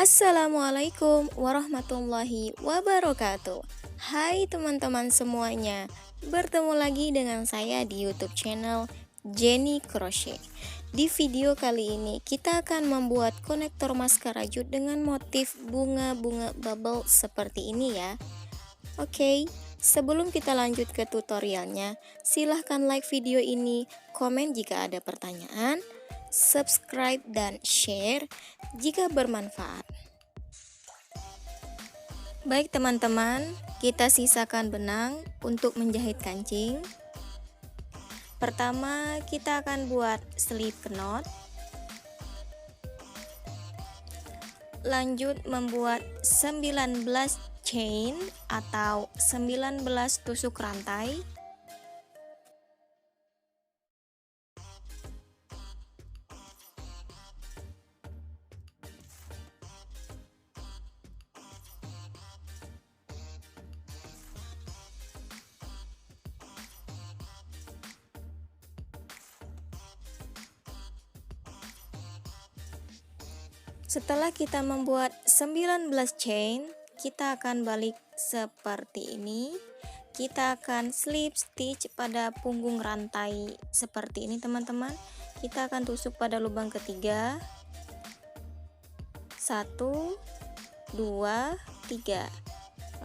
Assalamualaikum warahmatullahi wabarakatuh. Hai teman-teman semuanya, bertemu lagi dengan saya di YouTube channel Jenny Crochet. Di video kali ini kita akan membuat konektor maskara jut dengan motif bunga-bunga bubble seperti ini ya. Oke, sebelum kita lanjut ke tutorialnya, silahkan like video ini, komen jika ada pertanyaan, subscribe dan share jika bermanfaat. Baik teman-teman, kita sisakan benang untuk menjahit kancing. Pertama kita akan buat slip knot. Lanjut membuat 19 chain atau 19 tusuk rantai. Setelah kita membuat 19 chain, kita akan balik seperti ini. Kita akan slip stitch pada punggung rantai seperti ini teman-teman. Kita akan tusuk pada lubang ketiga. 1, 2, 3.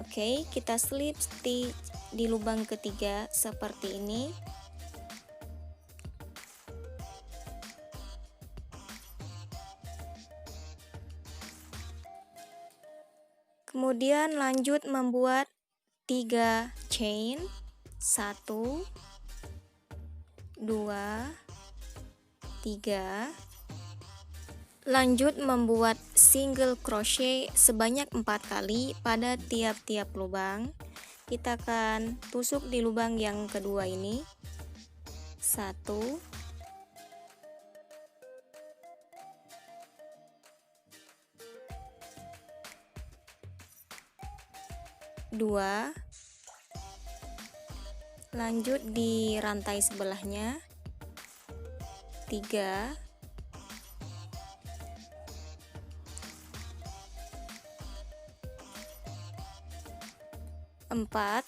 Oke, kita slip stitch di lubang ketiga seperti ini. Kemudian lanjut membuat 3 chain. 1, 2, 3. Lanjut membuat single crochet sebanyak 4 kali pada tiap-tiap lubang. Kita akan tusuk di lubang yang kedua ini. 1, 2, lanjut di rantai sebelahnya. 3, 4,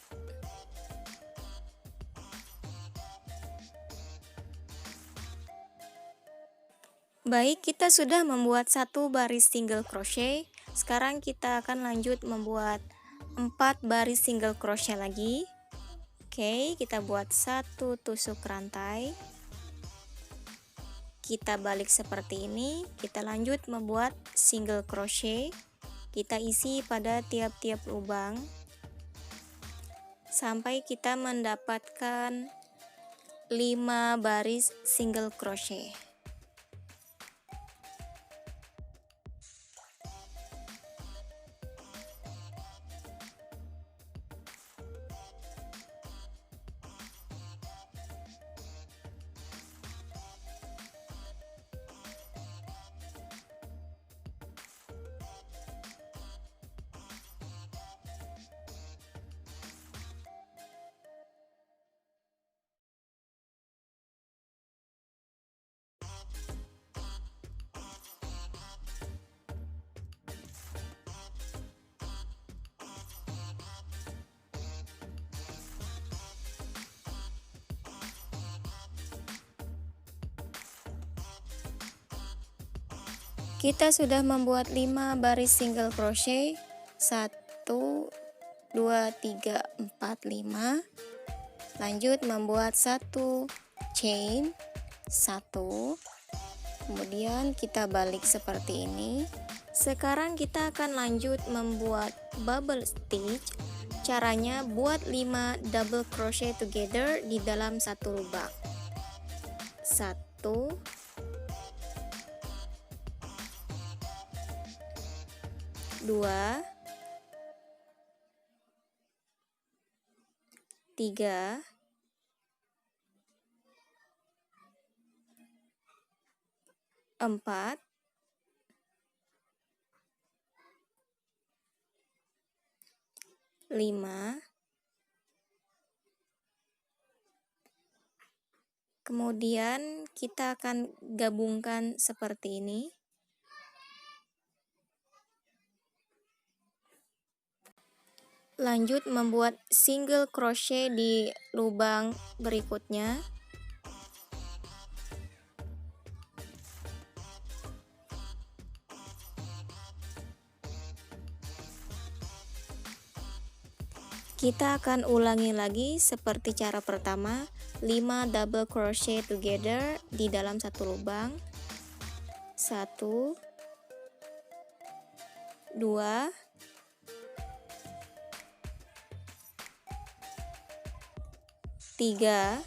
'Baik, kita sudah membuat satu baris single crochet. Sekarang kita akan lanjut membuat 4 baris single crochet lagi. Oke, kita buat satu tusuk rantai. Kita balik seperti ini. Kita lanjut membuat single crochet. Kita isi pada tiap-tiap lubang sampai kita mendapatkan 5 baris single crochet. Kita sudah membuat 5 baris single crochet. 1, 2, 3, 4, 5. Lanjut membuat 1 chain. 1. Kemudian kita balik seperti ini. Sekarang kita akan lanjut membuat bubble stitch. Caranya buat 5 double crochet together di dalam satu lubang. 1, 2, 3, 4, 5. Kemudian kita akan gabungkan seperti ini. Lanjut membuat single crochet di lubang berikutnya. Kita akan ulangi lagi seperti cara pertama, 5 double crochet together di dalam satu lubang. 1 2 3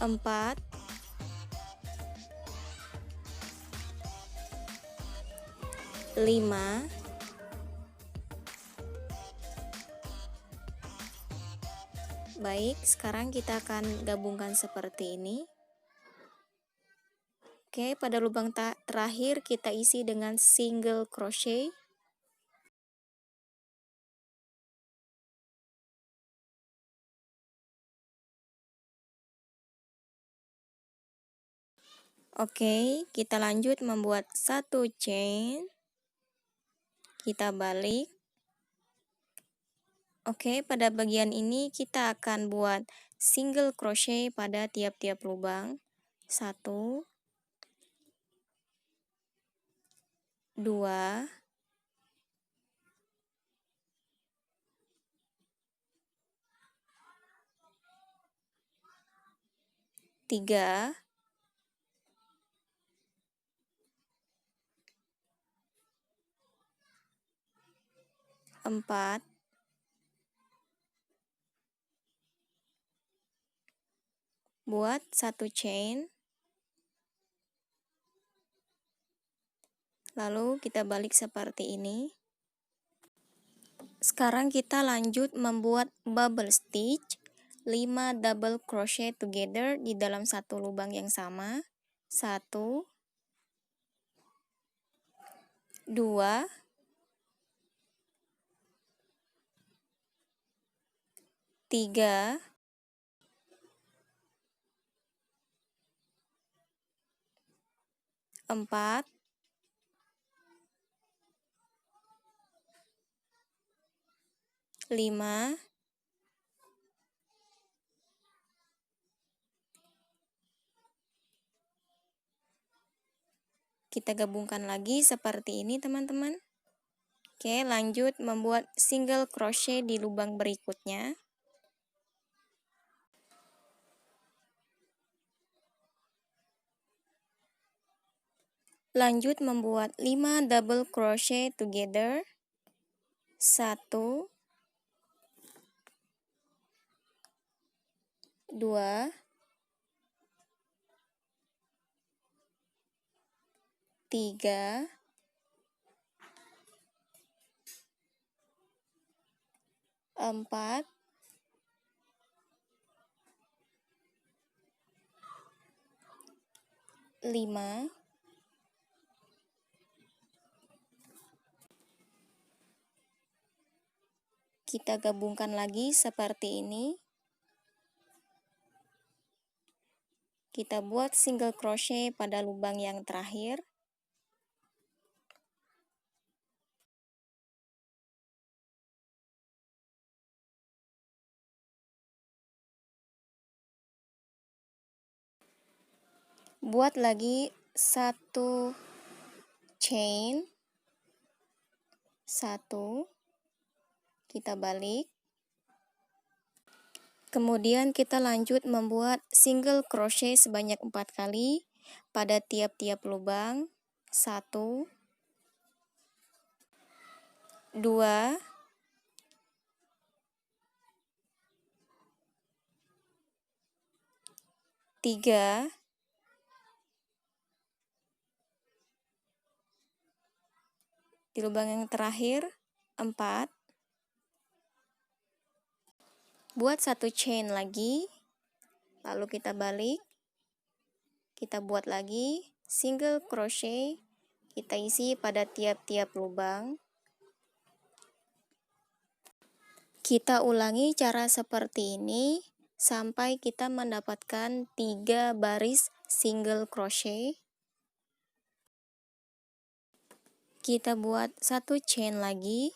4 5 Baik, sekarang kita akan gabungkan seperti ini. Oke, pada lubang terakhir kita isi dengan single crochet. Oke, kita lanjut membuat satu chain. Kita balik. Oke, pada bagian ini kita akan buat single crochet pada tiap-tiap lubang. 1 2 3 4 buat satu chain, lalu kita balik seperti ini. Sekarang kita lanjut membuat bubble stitch, 5 double crochet together di dalam satu lubang yang sama. 1 2 3 4 5 Kita gabungkan lagi seperti ini, teman-teman. Oke, lanjut membuat single crochet di lubang berikutnya. Lanjut membuat 5 double crochet together. 1 2 3 4 5 Kita gabungkan lagi seperti ini. Kita buat single crochet pada lubang yang terakhir. Buat lagi satu chain. 1, kita balik. Kemudian kita lanjut membuat single crochet sebanyak 4 kali pada tiap-tiap lubang. 1 2 3 di lubang yang terakhir 4. Buat satu chain lagi, lalu kita balik. Kita buat lagi single crochet, kita isi pada tiap-tiap lubang. Kita ulangi cara seperti ini sampai kita mendapatkan 3 baris single crochet. Kita buat satu chain lagi.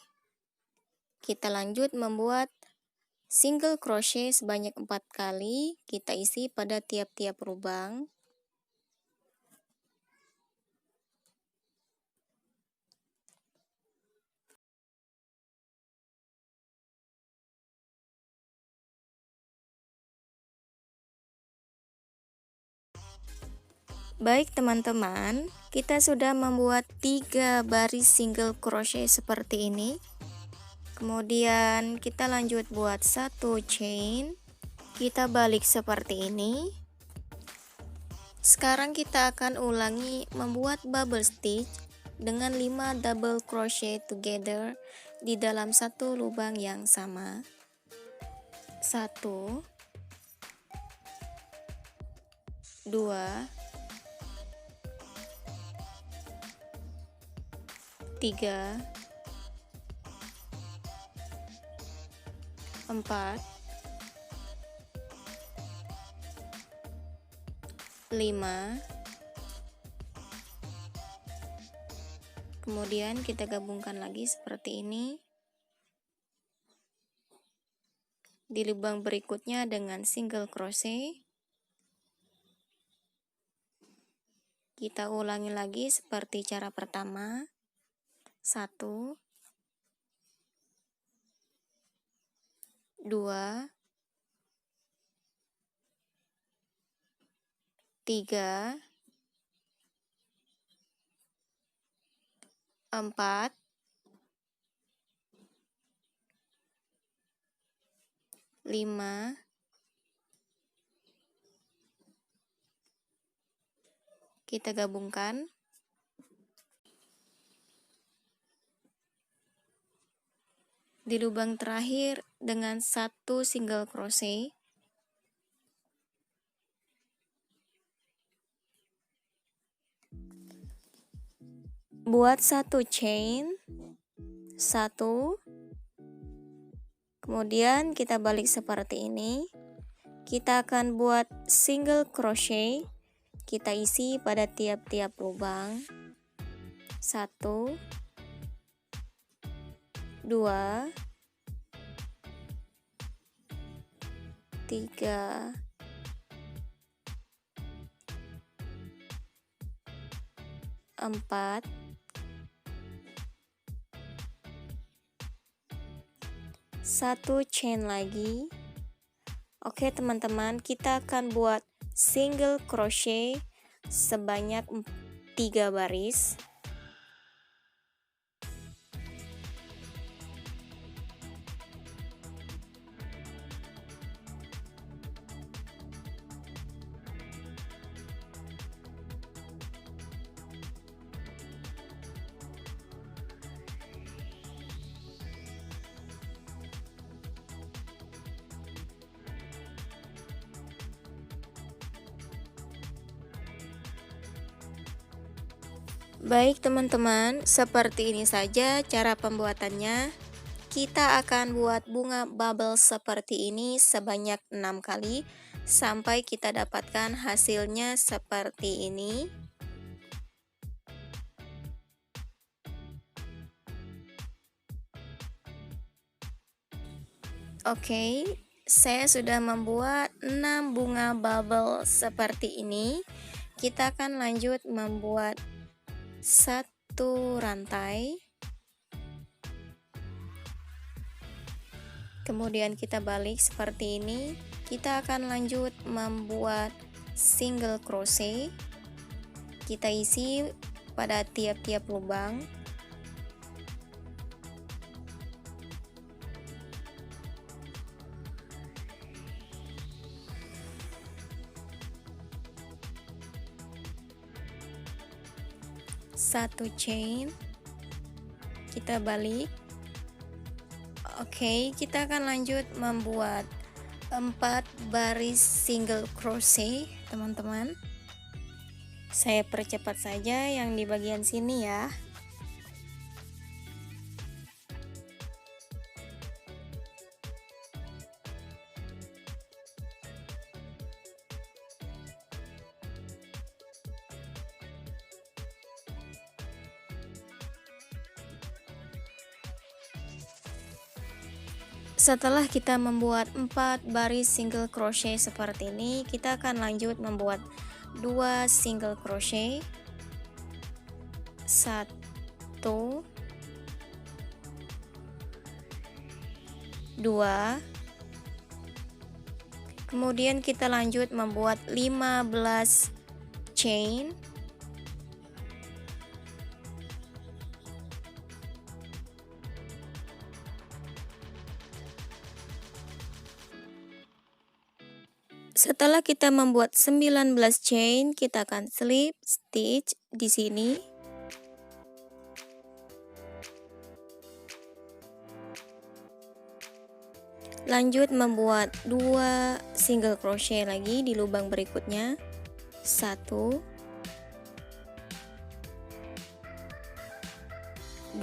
Kita lanjut membuat single crochet sebanyak 4 kali. Kita isi pada tiap-tiap lubang. Baik teman-teman, kita sudah membuat 3 baris single crochet seperti ini. Kemudian kita lanjut buat satu chain. Kita balik seperti ini. Sekarang kita akan ulangi membuat bubble stitch dengan 5 double crochet together di dalam satu lubang yang sama. 1 2 3 4 5. Kemudian kita gabungkan lagi seperti ini di lubang berikutnya dengan single crochet. Kita ulangi lagi seperti cara pertama. 1 2 3 4 5 kita gabungkan. Di lubang terakhir dengan satu single crochet. Buat satu chain, 1. Kemudian kita balik seperti ini. Kita akan buat single crochet. Kita isi pada tiap-tiap lubang. 1 2 3 4 1 chain lagi. Oke teman-teman, kita akan buat single crochet sebanyak 3 baris. Baik teman-teman, seperti ini saja cara pembuatannya. Kita akan buat bunga bubble seperti ini sebanyak 6 kali sampai kita dapatkan hasilnya seperti ini. Oke, saya sudah membuat 6 bunga bubble seperti ini. Kita akan lanjut membuat satu rantai, kemudian kita balik seperti ini. Kita akan lanjut membuat single crochet. Kita isi pada tiap-tiap lubang. Satu chain, kita balik. Oke, kita akan lanjut membuat 4 baris single crochet teman-teman. Saya percepat saja yang di bagian sini ya. Setelah kita membuat 4 baris single crochet seperti ini, kita akan lanjut membuat 2 single crochet, 1, 2, kemudian kita lanjut membuat 15 chain, setelah kita membuat 19 chain, kita akan slip stitch di sini. Lanjut membuat 2 single crochet lagi di lubang berikutnya. 1, 2.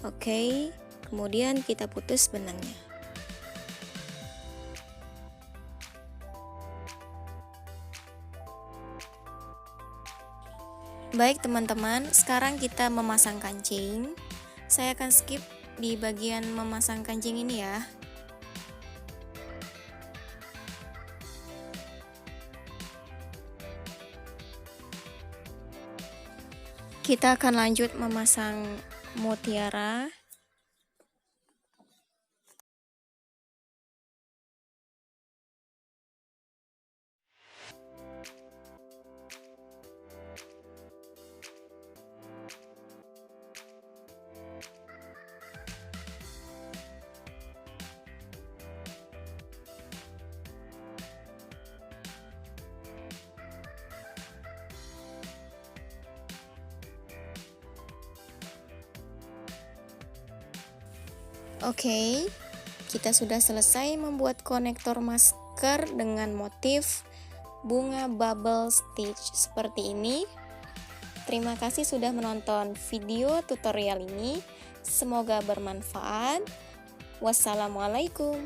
Oke, kemudian kita putus benangnya. Baik teman-teman, sekarang kita memasang kancing. Saya akan skip di bagian memasang kancing ini ya. Kita akan lanjut memasang mutiara. Oke, kita sudah selesai membuat konektor masker dengan motif bunga bubble stitch seperti ini. Terima kasih sudah menonton video tutorial ini. Semoga bermanfaat. Wassalamualaikum.